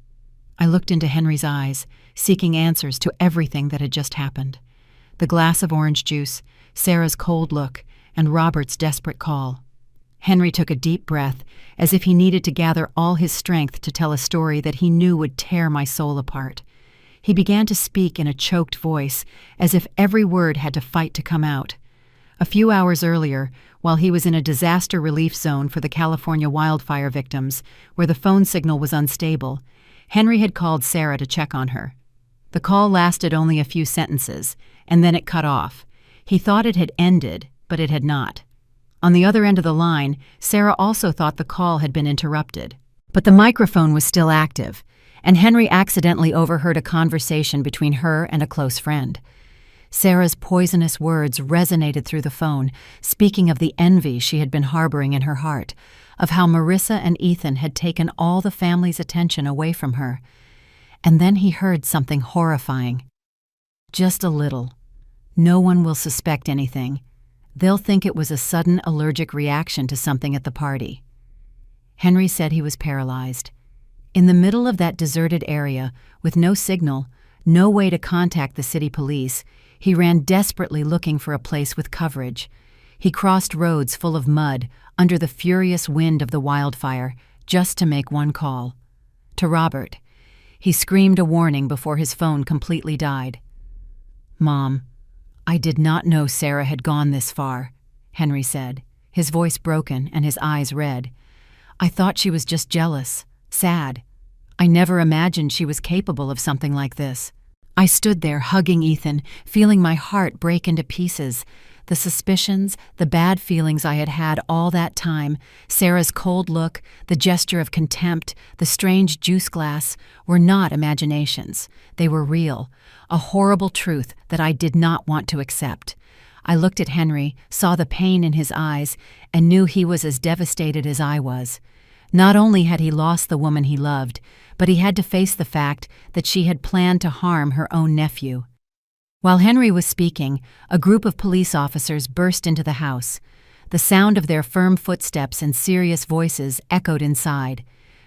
I looked into Henry's eyes, seeking answers to everything that had just happened. The glass of orange juice, Sarah's cold look, and Robert's desperate call. Henry took a deep breath, as if he needed to gather all his strength to tell a story that he knew would tear my soul apart. He began to speak in a choked voice, as if every word had to fight to come out. A few hours earlier, while he was in a disaster relief zone for the California wildfire victims, where the phone signal was unstable, Henry had called Sarah to check on her. The call lasted only a few sentences, and then it cut off. He thought it had ended, but it had not. On the other end of the line, Sarah also thought the call had been interrupted. But the microphone was still active, and Henry accidentally overheard a conversation between her and a close friend. Sarah's poisonous words resonated through the phone, speaking of the envy she had been harboring in her heart, of how Marissa and Ethan had taken all the family's attention away from her. And then he heard something horrifying. "Just a little. No one will suspect anything. They'll think it was a sudden allergic reaction to something at the party." Henry said he was paralyzed. In the middle of that deserted area, with no signal, no way to contact the city police, he ran desperately looking for a place with coverage. He crossed roads full of mud, under the furious wind of the wildfire, just to make one call. To Robert. He screamed a warning before his phone completely died. "Mom, I did not know Sarah had gone this far," Henry said, his voice broken and his eyes red. "I thought she was just jealous, sad. I never imagined she was capable of something like this." I stood there hugging Ethan, feeling my heart break into pieces. The suspicions, the bad feelings I had had all that time, Sarah's cold look, the gesture of contempt, the strange juice glass, were not imaginations. They were real, a horrible truth that I did not want to accept. I looked at Henry, saw the pain in his eyes, and knew he was as devastated as I was. Not only had he lost the woman he loved, but he had to face the fact that she had planned to harm her own nephew. While Henry was speaking, a group of police officers burst into the house. The sound of their firm footsteps and serious voices echoed inside.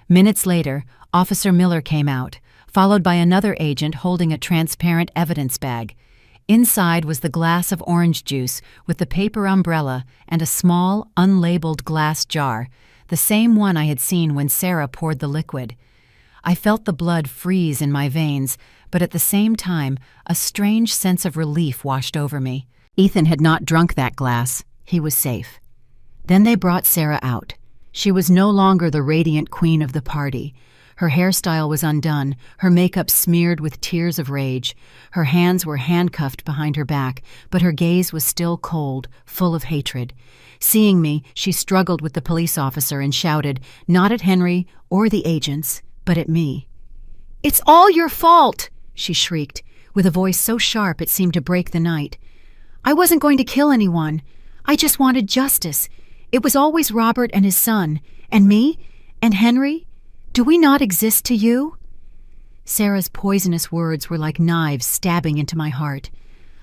Minutes later, Officer Miller came out, followed by another agent holding a transparent evidence bag. Inside was the glass of orange juice with the paper umbrella and a small, unlabeled glass jar, the same one I had seen when Sarah poured the liquid. I felt the blood freeze in my veins, but at the same time, a strange sense of relief washed over me. Ethan had not drunk that glass. He was safe. Then they brought Sarah out. She was no longer the radiant queen of the party. Her hairstyle was undone, her makeup smeared with tears of rage. Her hands were handcuffed behind her back, but her gaze was still cold, full of hatred. Seeing me, she struggled with the police officer and shouted, not at Henry or the agents, but at me. "It's all your fault!" she shrieked, with a voice so sharp it seemed to break the night. "I wasn't going to kill anyone. I just wanted justice. It was always Robert and his son. And me? And Henry? Do we not exist to you?" Sarah's poisonous words were like knives stabbing into my heart.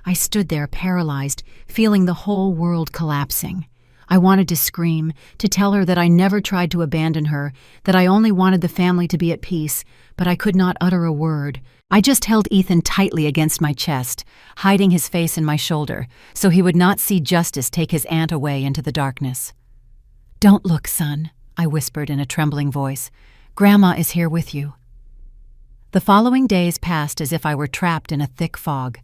I stood there paralyzed, feeling the whole world collapsing. I wanted to scream, to tell her that I never tried to abandon her, that I only wanted the family to be at peace, but I could not utter a word. I just held Ethan tightly against my chest, hiding his face in my shoulder, so he would not see Justice take his aunt away into the darkness. "Don't look, son," I whispered in a trembling voice. "Grandma is here with you." The following days passed as if I were trapped in a thick fog.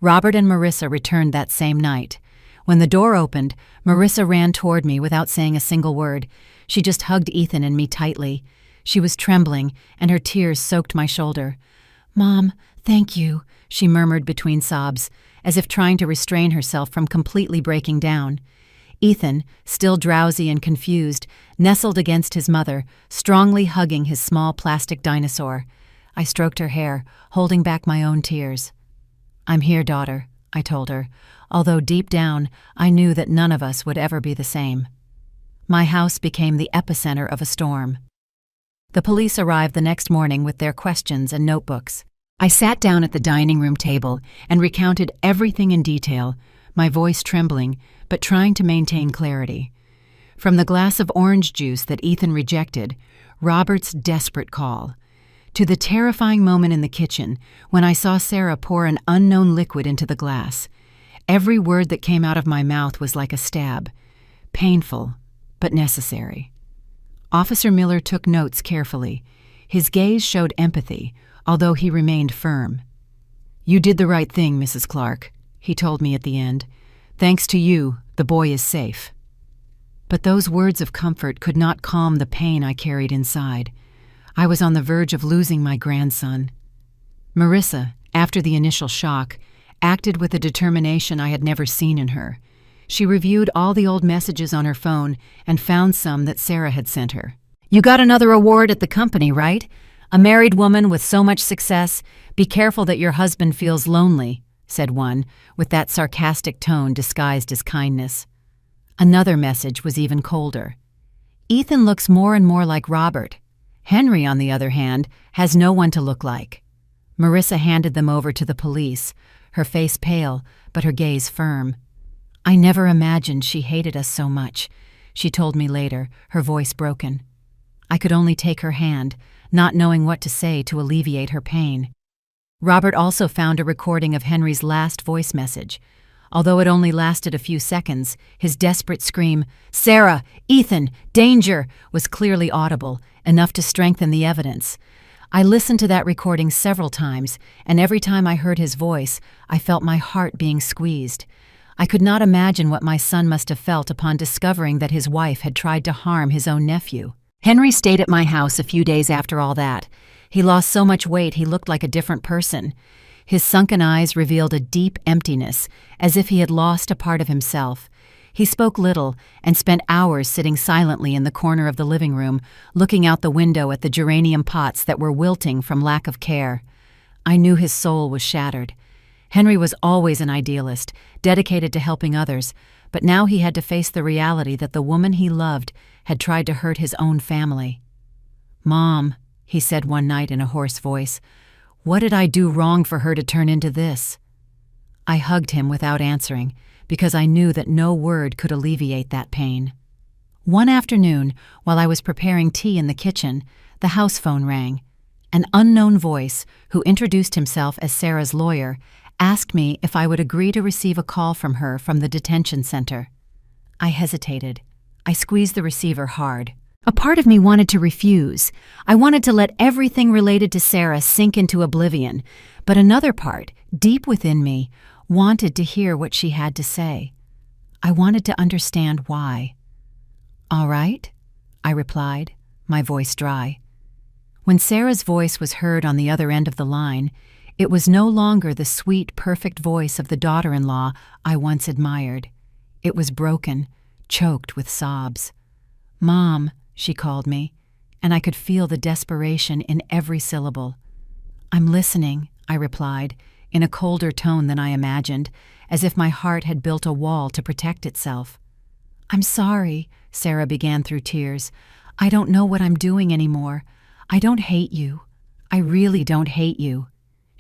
Robert and Marissa returned that same night. When the door opened, Marissa ran toward me without saying a single word. She just hugged Ethan and me tightly. She was trembling, and her tears soaked my shoulder. "Mom, thank you," she murmured between sobs, as if trying to restrain herself from completely breaking down. Ethan, still drowsy and confused, nestled against his mother, strongly hugging his small plastic dinosaur. I stroked her hair, holding back my own tears. "I'm here, daughter," I told her, although deep down I knew that none of us would ever be the same. My house became the epicenter of a storm. The police arrived the next morning with their questions and notebooks. I sat down at the dining room table and recounted everything in detail, my voice trembling, but trying to maintain clarity. From the glass of orange juice that Ethan rejected, Robert's desperate call, to the terrifying moment in the kitchen when I saw Sarah pour an unknown liquid into the glass. Every word that came out of my mouth was like a stab, painful, but necessary. Officer Miller took notes carefully. His gaze showed empathy, although he remained firm. "You did the right thing, Mrs. Clark," he told me at the end. "Thanks to you, the boy is safe." But those words of comfort could not calm the pain I carried inside. I was on the verge of losing my grandson. Marissa, after the initial shock, acted with a determination I had never seen in her. She reviewed all the old messages on her phone and found some that Sarah had sent her. "You got another award at the company, right? A married woman with so much success. Be careful that your husband feels lonely," said one, with that sarcastic tone disguised as kindness. Another message was even colder. "Ethan looks more and more like Robert. Henry, on the other hand, has no one to look like." Marissa handed them over to the police, her face pale, but her gaze firm. "I never imagined she hated us so much," she told me later, her voice broken. I could only take her hand, not knowing what to say to alleviate her pain. Robert also found a recording of Henry's last voice message. Although it only lasted a few seconds, his desperate scream, "Sarah! Ethan! Danger!" was clearly audible, enough to strengthen the evidence. I listened to that recording several times, and every time I heard his voice, I felt my heart being squeezed. I could not imagine what my son must have felt upon discovering that his wife had tried to harm his own nephew. Henry stayed at my house a few days after all that. He lost so much weight he looked like a different person. His sunken eyes revealed a deep emptiness, as if he had lost a part of himself. He spoke little and spent hours sitting silently in the corner of the living room, looking out the window at the geranium pots that were wilting from lack of care. I knew his soul was shattered. Henry was always an idealist, dedicated to helping others, but now he had to face the reality that the woman he loved had tried to hurt his own family. "Mom," he said one night in a hoarse voice, "what did I do wrong for her to turn into this?" I hugged him without answering, because I knew that no word could alleviate that pain. One afternoon, while I was preparing tea in the kitchen, the house phone rang. An unknown voice, who introduced himself as Sarah's lawyer, asked me if I would agree to receive a call from her from the detention center. I hesitated. I squeezed the receiver hard. A part of me wanted to refuse. I wanted to let everything related to Sarah sink into oblivion, but another part, deep within me, wanted to hear what she had to say. I wanted to understand why. "All right," I replied, my voice dry. When Sarah's voice was heard on the other end of the line, it was no longer the sweet, perfect voice of the daughter-in-law I once admired. It was broken, choked with sobs. "Mom," she called me, and I could feel the desperation in every syllable. "I'm listening," I replied, in a colder tone than I imagined, as if my heart had built a wall to protect itself. "I'm sorry," Sarah began through tears. "I don't know what I'm doing anymore. I don't hate you. I really don't hate you."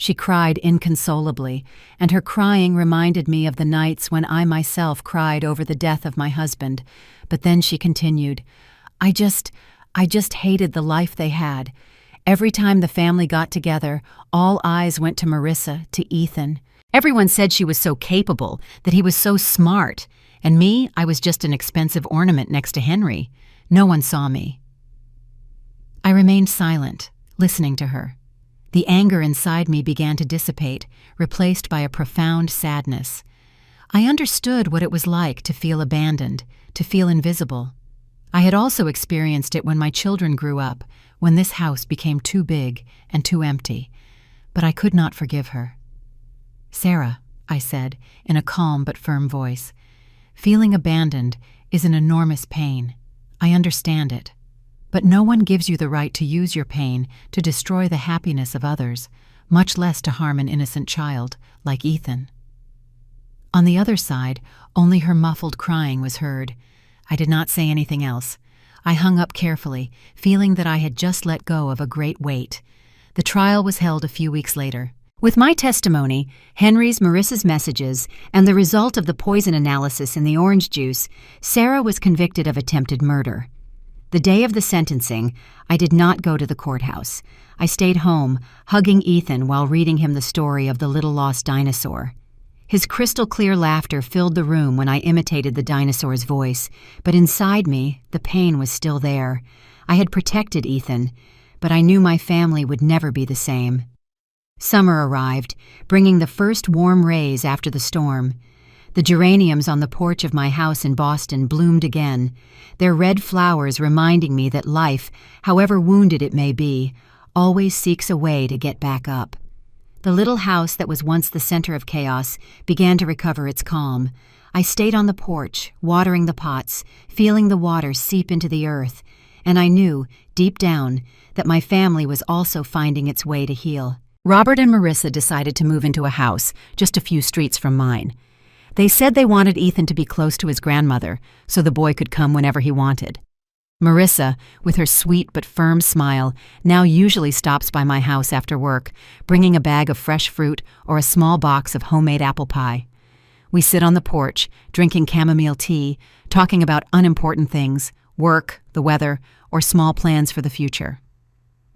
She cried inconsolably, and her crying reminded me of the nights when I myself cried over the death of my husband. But then she continued, I just hated the life they had. Every time the family got together, all eyes went to Marissa, to Ethan. Everyone said she was so capable, that he was so smart, and me, I was just an expensive ornament next to Henry. No one saw me. I remained silent, listening to her. The anger inside me began to dissipate, replaced by a profound sadness. I understood what it was like to feel abandoned, to feel invisible. I had also experienced it when my children grew up, when this house became too big and too empty. But I could not forgive her. Sarah, I said, in a calm but firm voice, feeling abandoned is an enormous pain. I understand it. But no one gives you the right to use your pain to destroy the happiness of others, much less to harm an innocent child like Ethan. On the other side, only her muffled crying was heard. I did not say anything else. I hung up carefully, feeling that I had just let go of a great weight. The trial was held a few weeks later. With my testimony, Henry's, Marissa's messages, and the result of the poison analysis in the orange juice, Sarah was convicted of attempted murder. The day of the sentencing, I did not go to the courthouse. I stayed home, hugging Ethan while reading him the story of the little lost dinosaur. His crystal-clear laughter filled the room when I imitated the dinosaur's voice, but inside me, the pain was still there. I had protected Ethan, but I knew my family would never be the same. Summer arrived, bringing the first warm rays after the storm. The geraniums on the porch of my house in Boston bloomed again, their red flowers reminding me that life, however wounded it may be, always seeks a way to get back up. The little house that was once the center of chaos began to recover its calm. I stayed on the porch, watering the pots, feeling the water seep into the earth, and I knew, deep down, that my family was also finding its way to heal. Robert and Marissa decided to move into a house just a few streets from mine. They said they wanted Ethan to be close to his grandmother, so the boy could come whenever he wanted. Marissa, with her sweet but firm smile, now usually stops by my house after work, bringing a bag of fresh fruit or a small box of homemade apple pie. We sit on the porch, drinking chamomile tea, talking about unimportant things, work, the weather, or small plans for the future.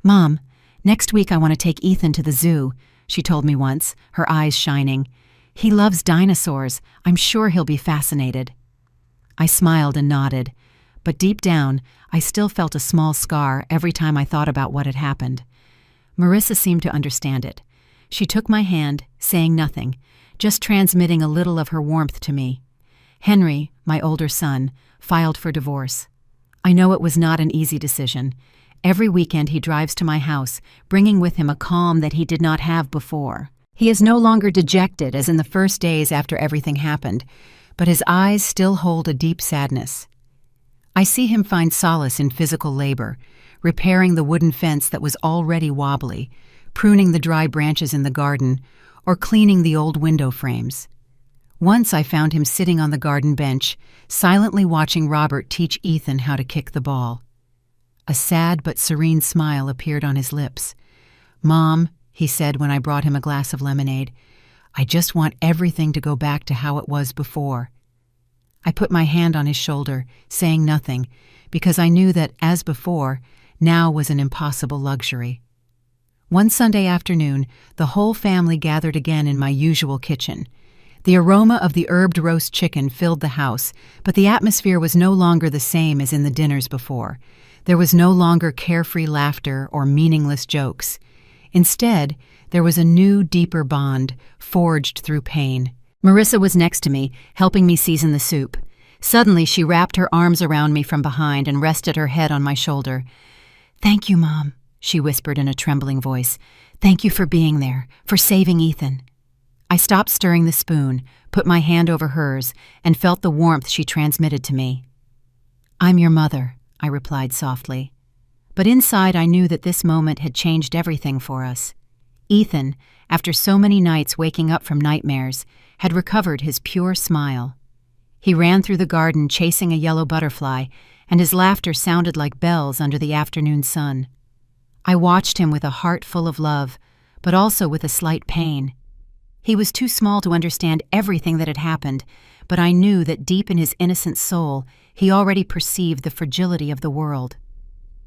"Mom, next week I want to take Ethan to the zoo," she told me once, her eyes shining. "He loves dinosaurs. I'm sure he'll be fascinated." I smiled and nodded, but deep down, I still felt a small scar every time I thought about what had happened. Marissa seemed to understand it. She took my hand, saying nothing, just transmitting a little of her warmth to me. Henry, my older son, filed for divorce. I know it was not an easy decision. Every weekend he drives to my house, bringing with him a calm that he did not have before. He is no longer dejected as in the first days after everything happened, but his eyes still hold a deep sadness. I see him find solace in physical labor, repairing the wooden fence that was already wobbly, pruning the dry branches in the garden, or cleaning the old window frames. Once I found him sitting on the garden bench, silently watching Robert teach Ethan how to kick the ball. A sad but serene smile appeared on his lips. "Mom," he said when I brought him a glass of lemonade, "I just want everything to go back to how it was before." I put my hand on his shoulder, saying nothing, because I knew that, as before, now was an impossible luxury. One Sunday afternoon, the whole family gathered again in my usual kitchen. The aroma of the herbed roast chicken filled the house, but the atmosphere was no longer the same as in the dinners before. There was no longer carefree laughter or meaningless jokes. Instead, there was a new, deeper bond, forged through pain. Marissa was next to me, helping me season the soup. Suddenly, she wrapped her arms around me from behind and rested her head on my shoulder. "Thank you, Mom," she whispered in a trembling voice. "Thank you for being there, for saving Ethan." I stopped stirring the spoon, put my hand over hers, and felt the warmth she transmitted to me. "I'm your mother," I replied softly. But inside I knew that this moment had changed everything for us. Ethan, after so many nights waking up from nightmares, had recovered his pure smile. He ran through the garden chasing a yellow butterfly, and his laughter sounded like bells under the afternoon sun. I watched him with a heart full of love, but also with a slight pain. He was too small to understand everything that had happened, but I knew that deep in his innocent soul, he already perceived the fragility of the world.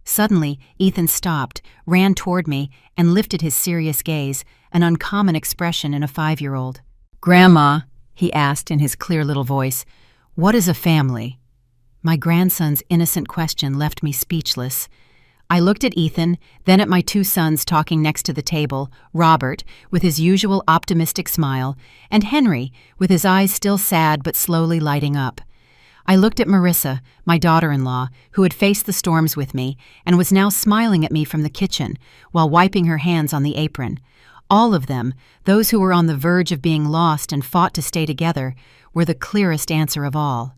Suddenly, Ethan stopped, ran toward me, and lifted his serious gaze, an uncommon expression in a 5-year-old. "Grandma," he asked in his clear little voice, "what is a family?" My grandson's innocent question left me speechless. I looked at Ethan, then at my 2 sons talking next to the table, Robert, with his usual optimistic smile, and Henry, with his eyes still sad but slowly lighting up. I looked at Marissa, my daughter-in-law, who had faced the storms with me and was now smiling at me from the kitchen while wiping her hands on the apron. All of them, those who were on the verge of being lost and fought to stay together, were the clearest answer of all.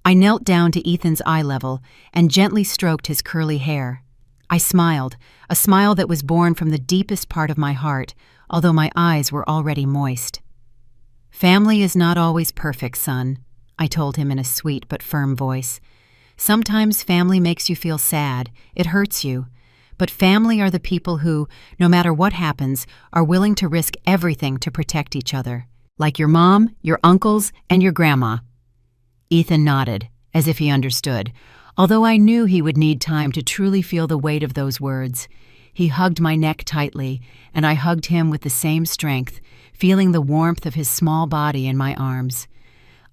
I knelt down to Ethan's eye level and gently stroked his curly hair. I smiled, a smile that was born from the deepest part of my heart, although my eyes were already moist. "Family is not always perfect, son," I told him in a sweet but firm voice. "Sometimes family makes you feel sad, it hurts you, but family are the people who, no matter what happens, are willing to risk everything to protect each other, like your mom, your uncles, and your grandma." Ethan nodded, as if he understood, although I knew he would need time to truly feel the weight of those words. He hugged my neck tightly, and I hugged him with the same strength, feeling the warmth of his small body in my arms.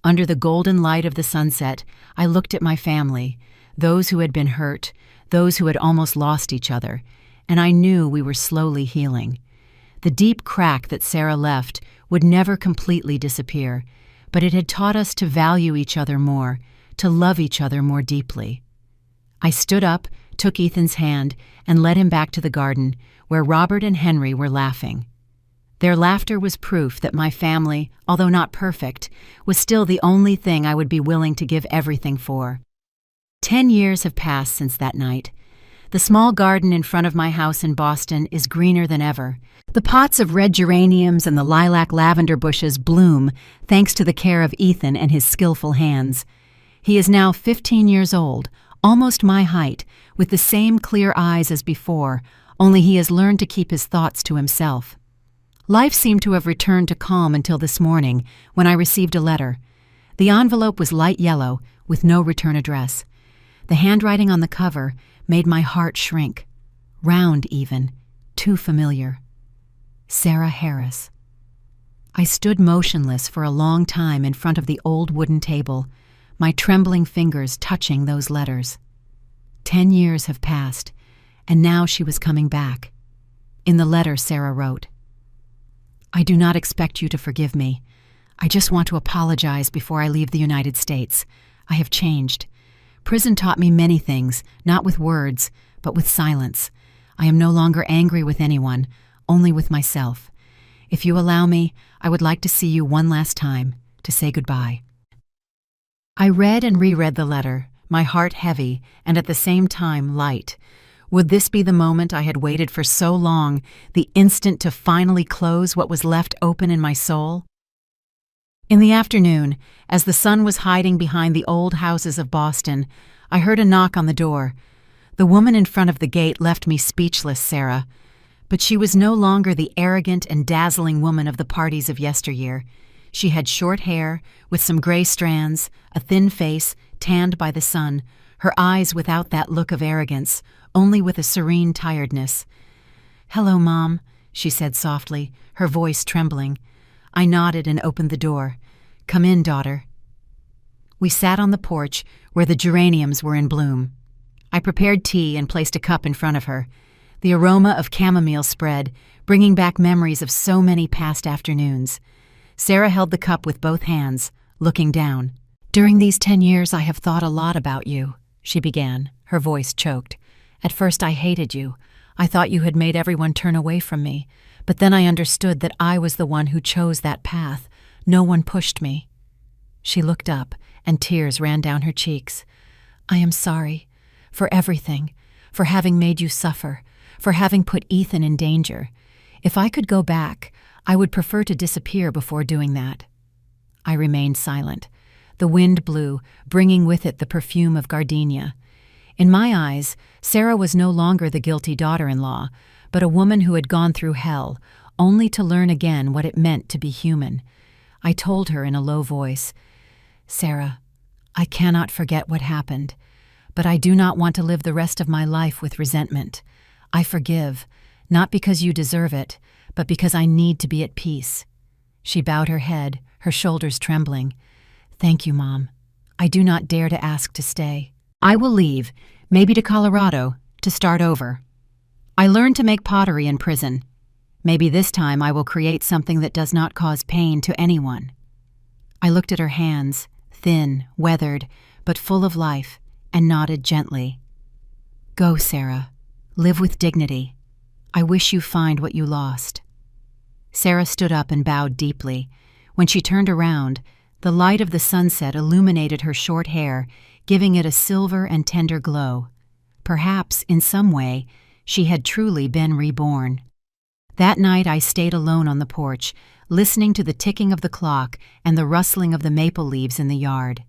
Under the golden light of the sunset, I looked at my family, those who had been hurt, those who had almost lost each other, and I knew we were slowly healing. The deep crack that Sarah left would never completely disappear, but it had taught us to value each other more, to love each other more deeply. I stood up, took Ethan's hand, and led him back to the garden, where Robert and Henry were laughing. Their laughter was proof that my family, although not perfect, was still the only thing I would be willing to give everything for. 10 years have passed since that night. The small garden in front of my house in Boston is greener than ever. The pots of red geraniums and the lilac lavender bushes bloom thanks to the care of Ethan and his skillful hands. He is now 15 years old, almost my height, with the same clear eyes as before, only he has learned to keep his thoughts to himself. Life seemed to have returned to calm until this morning, when I received a letter. The envelope was light yellow, with no return address. The handwriting on the cover made my heart shrink. Round even, too familiar. Sarah Harris. I stood motionless for a long time in front of the old wooden table, my trembling fingers touching those letters. 10 years have passed, and now she was coming back. In the letter, Sarah wrote, "I do not expect you to forgive me. I just want to apologize before I leave the United States. I have changed. Prison taught me many things, not with words, but with silence. I am no longer angry with anyone, only with myself. If you allow me, I would like to see you one last time, to say goodbye." I read and reread the letter, my heart heavy and at the same time light. Would this be the moment I had waited for so long, the instant to finally close what was left open in my soul? In the afternoon, as the sun was hiding behind the old houses of Boston, I heard a knock on the door. The woman in front of the gate left me speechless, Sarah. But she was no longer the arrogant and dazzling woman of the parties of yesteryear. She had short hair, with some gray strands, a thin face, tanned by the sun, her eyes without that look of arrogance, only with a serene tiredness. "Hello, Mom," she said softly, her voice trembling. I nodded and opened the door. "Come in, daughter." We sat on the porch, where the geraniums were in bloom. I prepared tea and placed a cup in front of her. The aroma of chamomile spread, bringing back memories of so many past afternoons. Sarah held the cup with both hands, looking down. "During these 10 years I have thought a lot about you," she began, her voice choked. "At first I hated you. I thought you had made everyone turn away from me, but then I understood that I was the one who chose that path. No one pushed me." She looked up, and tears ran down her cheeks. "I am sorry. For everything. For having made you suffer. For having put Ethan in danger. If I could go back, I would prefer to disappear before doing that." I remained silent. The wind blew, bringing with it the perfume of gardenia. In my eyes, Sarah was no longer the guilty daughter-in-law, but a woman who had gone through hell, only to learn again what it meant to be human. I told her in a low voice, "Sarah, I cannot forget what happened, but I do not want to live the rest of my life with resentment. I forgive, not because you deserve it, but because I need to be at peace." She bowed her head, her shoulders trembling. "Thank you, Mom. I do not dare to ask to stay. I will leave, maybe to Colorado, to start over. I learned to make pottery in prison. Maybe this time I will create something that does not cause pain to anyone." I looked at her hands, thin, weathered, but full of life, and nodded gently. "Go, Sarah. Live with dignity. I wish you find what you lost." Sarah stood up and bowed deeply. When she turned around, the light of the sunset illuminated her short hair, giving it a silver and tender glow. Perhaps, in some way, she had truly been reborn. That night I stayed alone on the porch, listening to the ticking of the clock and the rustling of the maple leaves in the yard.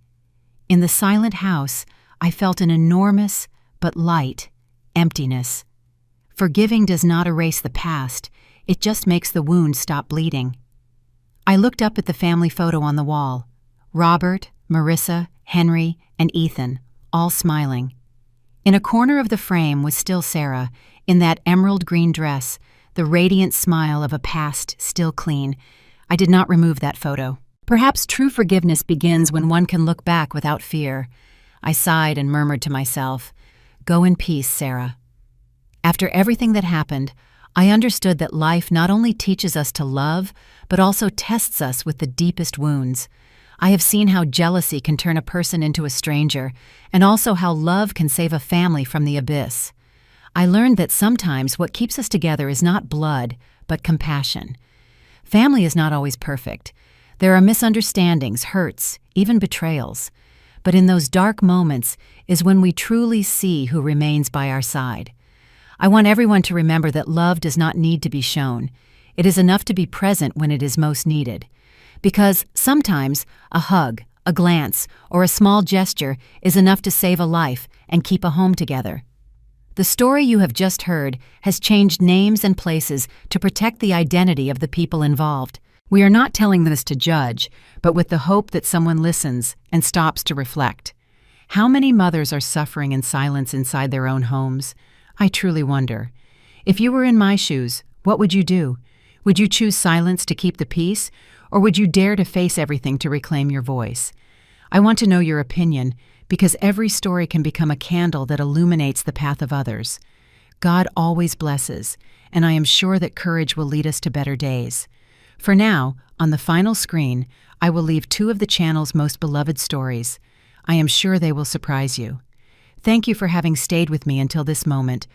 In the silent house, I felt an enormous, but light, emptiness. Forgiving does not erase the past, it just makes the wound stop bleeding. I looked up at the family photo on the wall. Robert, Marissa, Henry, and Ethan, all smiling. In a corner of the frame was still Sarah, in that emerald green dress, the radiant smile of a past still clean. I did not remove that photo. Perhaps true forgiveness begins when one can look back without fear. I sighed and murmured to myself, "Go in peace, Sarah." After everything that happened, I understood that life not only teaches us to love, but also tests us with the deepest wounds. I have seen how jealousy can turn a person into a stranger, and also how love can save a family from the abyss. I learned that sometimes what keeps us together is not blood, but compassion. Family is not always perfect. There are misunderstandings, hurts, even betrayals. But in those dark moments is when we truly see who remains by our side. I want everyone to remember that love does not need to be shown. It is enough to be present when it is most needed. Because sometimes a hug, a glance, or a small gesture is enough to save a life and keep a home together. The story you have just heard has changed names and places to protect the identity of the people involved. We are not telling this to judge, but with the hope that someone listens and stops to reflect. How many mothers are suffering in silence inside their own homes? I truly wonder. If you were in my shoes, what would you do? Would you choose silence to keep the peace, or would you dare to face everything to reclaim your voice? I want to know your opinion, because every story can become a candle that illuminates the path of others. God always blesses, and I am sure that courage will lead us to better days. For now, on the final screen, I will leave 2 of the channel's most beloved stories. I am sure they will surprise you. Thank you for having stayed with me until this moment.